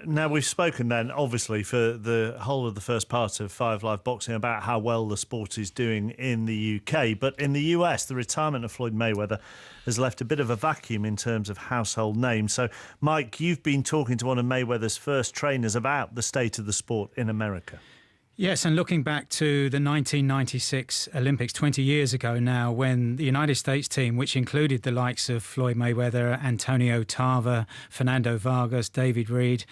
Now, we've spoken then, obviously, for the whole of the first part of Five Live Boxing about how well the sport is doing in the UK. But in the US, the retirement of Floyd Mayweather has left a bit of a vacuum in terms of household names. So, Mike, you've been talking to one of Mayweather's first trainers about the state of the sport in America. Yes, and looking back to the 1996 Olympics, 20 years ago now, when the United States team, which included the likes of Floyd Mayweather, Antonio Tarver, Fernando Vargas, David Reed,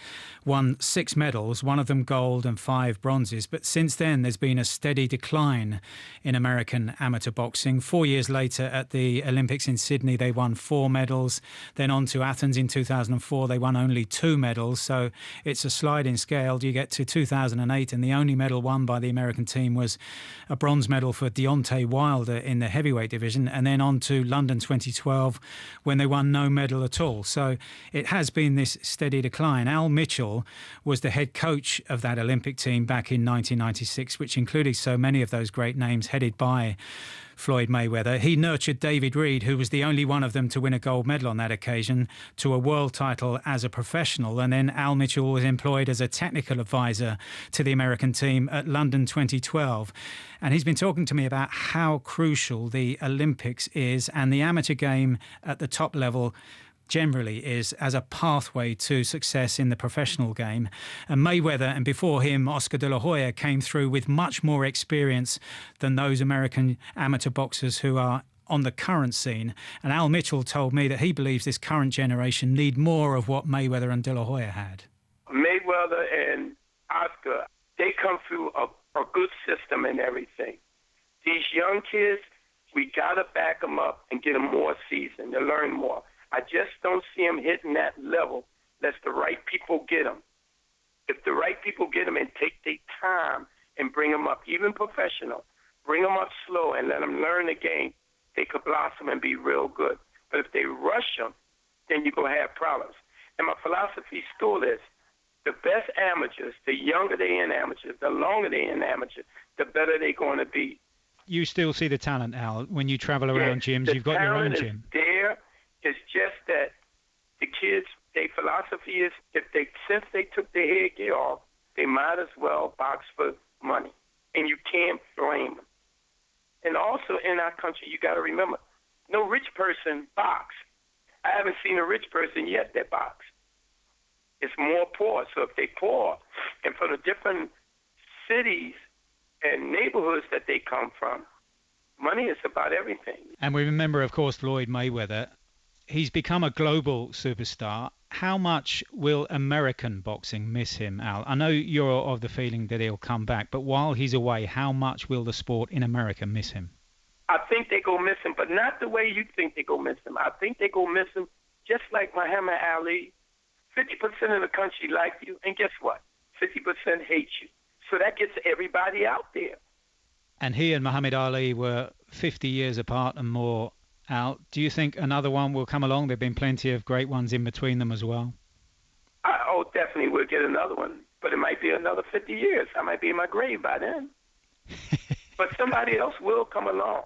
won 6 medals, one of them gold and 5 bronzes. But since then, there's been a steady decline in American amateur boxing. 4 years later at the Olympics in Sydney, they won 4 medals. Then on to Athens in 2004, they won only 2 medals. So it's a sliding scale. You get to 2008 and the only medal won by the American team was a bronze medal for Deontay Wilder in the heavyweight division, and then on to London 2012 when they won no medal at all. So it has been this steady decline. Al Mitchell was the head coach of that Olympic team back in 1996, which included so many of those great names headed by Floyd Mayweather. He nurtured David Reed, who was the only one of them to win a gold medal on that occasion, to a world title as a professional. And then Al Mitchell was employed as a technical advisor to the American team at London 2012. And he's been talking to me about how crucial the Olympics is and the amateur game at the top level generally is as a pathway to success in the professional game. And Mayweather, and before him, Oscar De La Hoya, came through with much more experience than those American amateur boxers who are on the current scene. And Al Mitchell told me that he believes this current generation need more of what Mayweather and De La Hoya had. Mayweather and Oscar, they come through a good system and everything. These young kids, we got to back them up and get them more seasoned to learn more. I just don't see them hitting that level unless the right people get them. If the right people get them and take their time and bring them up, even professional, bring them up slow and let them learn the game, they could blossom and be real good. But if they rush them, then you're going to have problems. And my philosophy still is the best amateurs, the younger they in amateurs, the longer they in amateurs, the better they're going to be. You still see the talent, Al, when you travel around gyms. You've got your own gym. There. It's just that the kids, their philosophy is since they took their headgear off, they might as well box for money. And you can't blame them. And also in our country, you got to remember, no rich person box. I haven't seen a rich person yet that box. It's more poor. So if they poor, and from the different cities and neighborhoods that they come from, money is about everything. And we remember, of course, Floyd Mayweather. He's become a global superstar. How much will American boxing miss him, Al? I know you're of the feeling that he'll come back, but while he's away, how much will the sport in America miss him? I think they're going to miss him, but not the way you think they're going to miss him. I think they're going to miss him just like Muhammad Ali. 50% of the country like you, and guess what? 50% hate you. So that gets everybody out there. And he and Muhammad Ali were 50 years apart and more. Al, do you think another one will come along? There have been plenty of great ones in between them as well. Definitely we'll get another one. But it might be another 50 years. I might be in my grave by then. But somebody else will come along.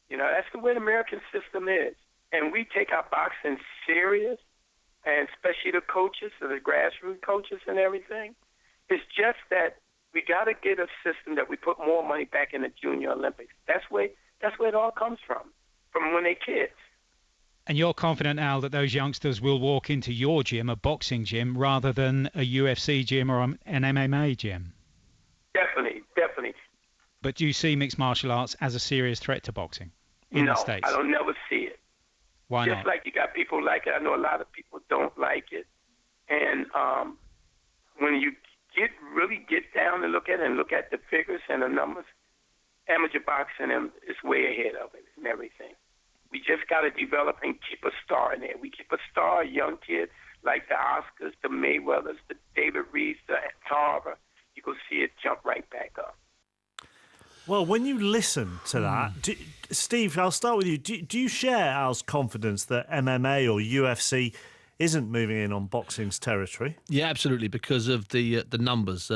You know, that's the way the American system is. And we take our boxing serious, and especially the coaches, the grassroots coaches and everything. It's just that we got to get a system that we put more money back in the Junior Olympics. That's where it all comes from when they're kids. And you're confident, Al, that those youngsters will walk into your gym, a boxing gym, rather than a UFC gym or an MMA gym? Definitely. But do you see mixed martial arts as a serious threat to boxing in the States? No, I don't never see it. Why not? Just like you got people like it, I know a lot of people don't like it. And when you really get down and look at it and look at the figures and the numbers, amateur boxing is way ahead of it and everything. We just got to develop and keep a star in there. We keep a star, a young kid like the Oscars, the Mayweathers, the David Reeds, the Tarver. You go see it jump right back up. Well, when you listen to that, Steve, I'll start with you. Do you share Al's confidence that MMA or UFC isn't moving in on boxing's territory. Yeah, absolutely, because of the numbers.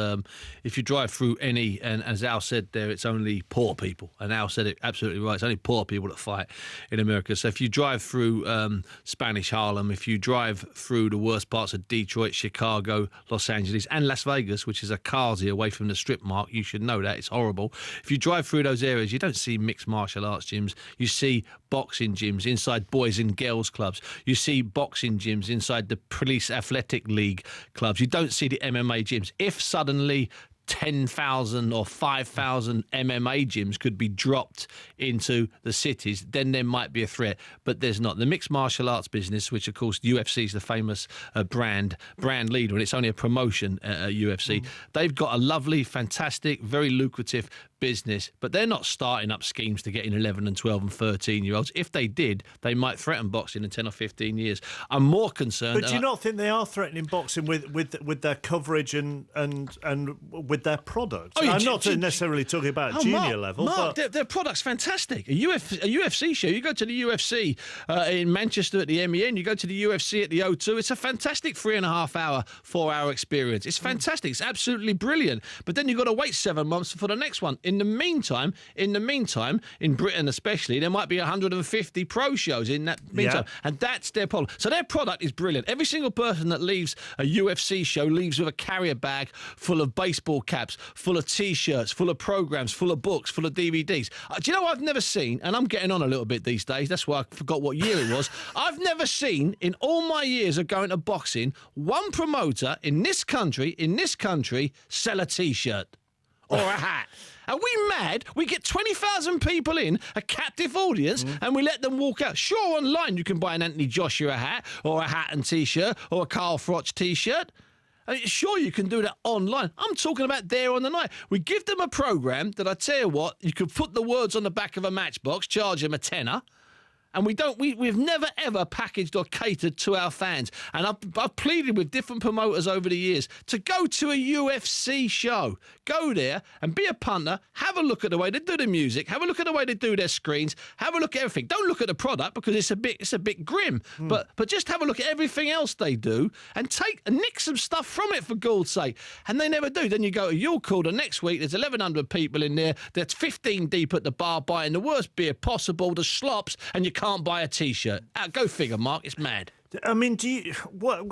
If you drive through any, and as Al said there, it's only poor people. And Al said it absolutely right. It's only poor people that fight in America. So if you drive through Spanish Harlem, if you drive through the worst parts of Detroit, Chicago, Los Angeles, and Las Vegas, which is a Kazi away from the strip mark, you should know that. It's horrible. If you drive through those areas, you don't see mixed martial arts gyms. You see boxing gyms inside boys and girls clubs. You see boxing gyms inside the Police Athletic League clubs. You don't see the MMA gyms. If suddenly 10,000 or 5,000 MMA gyms could be dropped into the cities, then there might be a threat, but there's not. The mixed martial arts business, which of course UFC is the famous brand leader, and it's only a promotion at UFC. They've got a lovely, fantastic, very lucrative business, but they're not starting up schemes to get in 11 and 12 and 13-year-olds. If they did, they might threaten boxing in 10 or 15 years. I'm more concerned. But do you not think they are threatening boxing with their coverage and with their product? I'm not necessarily talking about junior level. Mark, but their product's fantastic. A UFC show, you go to the UFC in Manchester at the MEN, you go to the UFC at the O2. It's a fantastic 3.5 hour, 4 hour experience. It's fantastic. It's absolutely brilliant. But then you've got to wait 7 months for the next one. In the meantime, in Britain especially, there might be 150 pro shows in that meantime. Yeah. And that's their problem. So their product is brilliant. Every single person that leaves a UFC show leaves with a carrier bag full of baseball caps, full of T-shirts, full of programs, full of books, full of DVDs. Do you know what I've never seen? And I'm getting on a little bit these days. That's why I forgot what year it was. I've never seen, in all my years of going to boxing, one promoter in this country sell a T-shirt or a hat. Are we mad? We get 20,000 people in, a captive audience, and we let them walk out. Sure, online you can buy an Anthony Joshua hat or a hat and T-shirt or a Carl Froch T-shirt. I mean, sure, you can do that online. I'm talking about there on the night. We give them a programme that I tell you what, you could put the words on the back of a matchbox, charge them a tenner. And we've never, ever packaged or catered to our fans. And I've pleaded with different promoters over the years to go to a UFC show. Go there and be a punter. Have a look at the way they do the music. Have a look at the way they do their screens. Have a look at everything. Don't look at the product because it's a bit grim. But just have a look at everything else they do and nick some stuff from it, for God's sake. And they never do. Then you go to York Hall the next week. There's 1,100 people in there. That's 15 deep at the bar buying the worst beer possible, the slops, and you can't buy a T-shirt. Go figure, Mark. It's mad. I mean,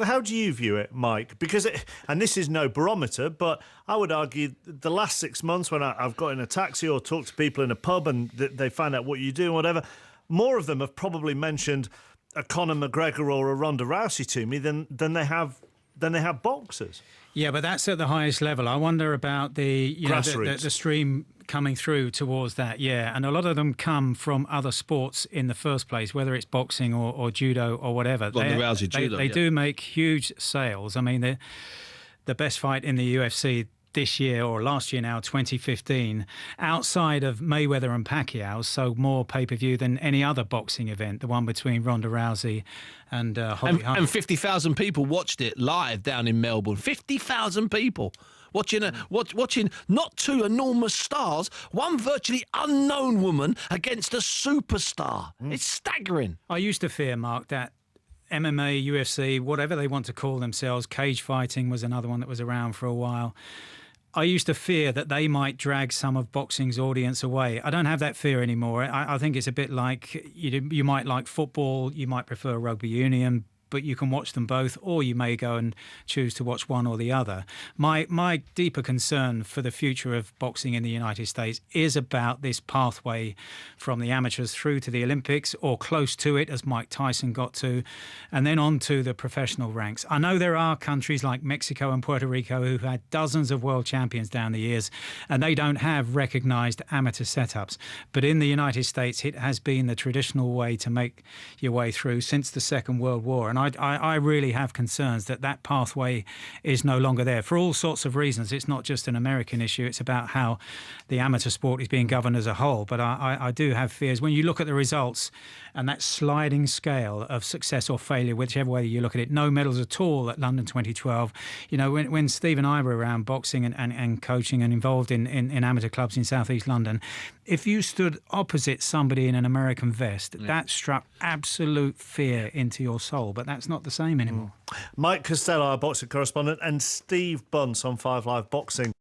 how do you view it, Mike? Because, and this is no barometer, but I would argue the last 6 months when I've got in a taxi or talked to people in a pub and they find out what you do and whatever, more of them have probably mentioned a Conor McGregor or a Ronda Rousey to me than they have boxers. Yeah, but that's at the highest level. I wonder about the stream coming through towards that, yeah. And a lot of them come from other sports in the first place, whether it's boxing or judo or whatever. They do make huge sales. I mean, the best fight in the UFC this year, or last year now, 2015, outside of Mayweather and Pacquiao, sold more pay-per-view than any other boxing event, the one between Ronda Rousey and Holly Holm. And 50,000 people watched it live down in Melbourne. 50,000 people watching not two enormous stars, one virtually unknown woman against a superstar. It's staggering. I used to fear, Mark, that MMA, UFC, whatever they want to call themselves, cage fighting was another one that was around for a while. I used to fear that they might drag some of boxing's audience away. I don't have that fear anymore. I think it's a bit like you might like football, you might prefer rugby union, but you can watch them both, or you may go and choose to watch one or the other. My deeper concern for the future of boxing in the United States is about this pathway from the amateurs through to the Olympics, or close to it, as Mike Tyson got to, and then on to the professional ranks. I know there are countries like Mexico and Puerto Rico who've had dozens of world champions down the years, and they don't have recognised amateur setups. But in the United States, it has been the traditional way to make your way through since the Second World War. And I really have concerns that pathway is no longer there for all sorts of reasons. It's not just an American issue. It's about how the amateur sport is being governed as a whole. But I do have fears. When you look at the results and that sliding scale of success or failure, whichever way you look at it, no medals at all at London 2012. You know, when Steve and I were around boxing and coaching and involved in amateur clubs in South East London, if you stood opposite somebody in an American vest, that struck absolute fear into your soul. But that's not the same anymore. Mike Costello, our boxing correspondent, and Steve Bunce on 5 Live Boxing.